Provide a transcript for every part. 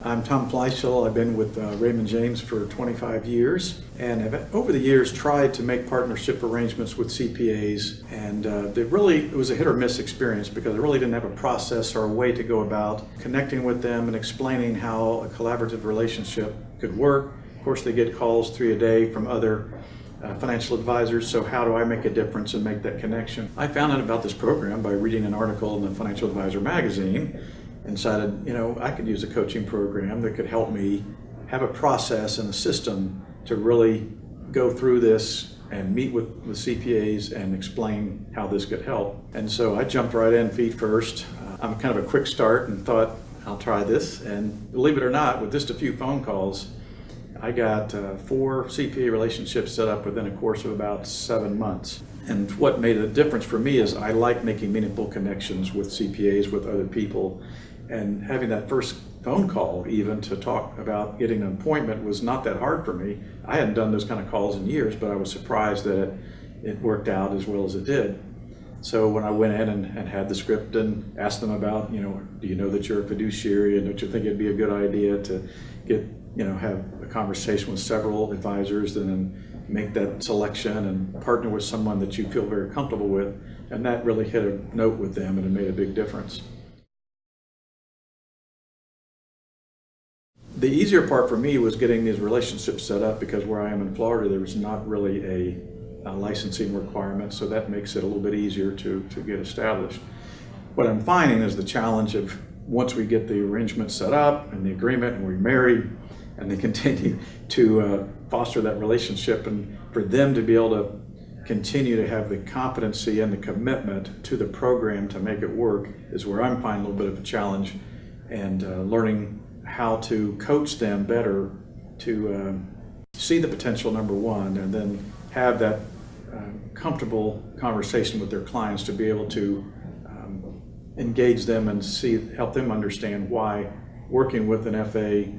I'm Tom Fleishel. I've been with Raymond James for 25 years and have over the years tried to make partnership arrangements with CPAs, and it was a hit or miss experience because I really didn't have a process or a way to go about connecting with them and explaining how a collaborative relationship could work. Of course, they get calls 3 a day from other financial advisors, so how do I make a difference and make that connection? I found out about this program by reading an article in the Financial Advisor magazine and decided, I could use a coaching program that could help me have a process and a system to really go through this and meet with the CPAs and explain how this could help. And so I jumped right in feet first. I'm kind of a quick start and thought, I'll try this. And believe it or not, with just a few phone calls, I got 4 CPA relationships set up within a course of about 7 months. And what made a difference for me is I like making meaningful connections with CPAs, with other people. And having that first phone call even to talk about getting an appointment was not that hard for me. I hadn't done those kind of calls in years, but I was surprised that it worked out as well as it did. So when I went in and had the script and asked them about, do you know that you're a fiduciary, and don't you think it'd be a good idea to get, have a conversation with several advisors and then make that selection and partner with someone that you feel very comfortable with. And that really hit a note with them, and it made a big difference. The easier part for me was getting these relationships set up, because where I am in Florida, there was not really a licensing requirement, so that makes it a little bit easier to get established. What I'm finding is the challenge of once we get the arrangement set up and the agreement and we're married and they continue to foster that relationship, and for them to be able to continue to have the competency and the commitment to the program to make it work is where I'm finding a little bit of a challenge, and learning how to coach them better to see the potential, number one, and then have that comfortable conversation with their clients to be able to engage them and help them understand why working with an FA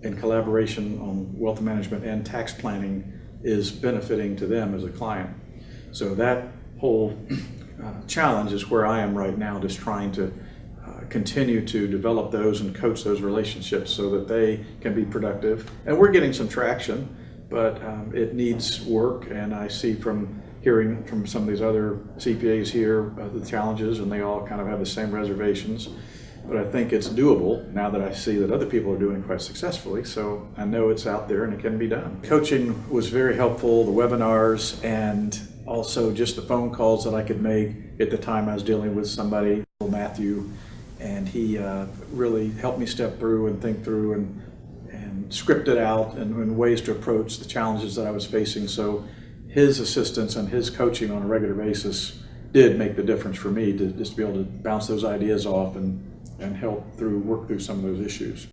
in collaboration on wealth management and tax planning is benefiting to them as a client. So that whole challenge is where I am right now, just trying to continue to develop those and coach those relationships so that they can be productive. And we're getting some traction, but it needs work, and I see from hearing from some of these other CPAs here the challenges, and they all kind of have the same reservations. But I think it's doable now that I see that other people are doing it quite successfully, so I know it's out there and it can be done. Coaching was very helpful, the webinars, and also just the phone calls that I could make. At the time I was dealing with somebody, Matthew, and he really helped me step through and think through and script it out and ways to approach the challenges that I was facing. So his assistance and his coaching on a regular basis did make the difference for me to just be able to bounce those ideas off and work through some of those issues.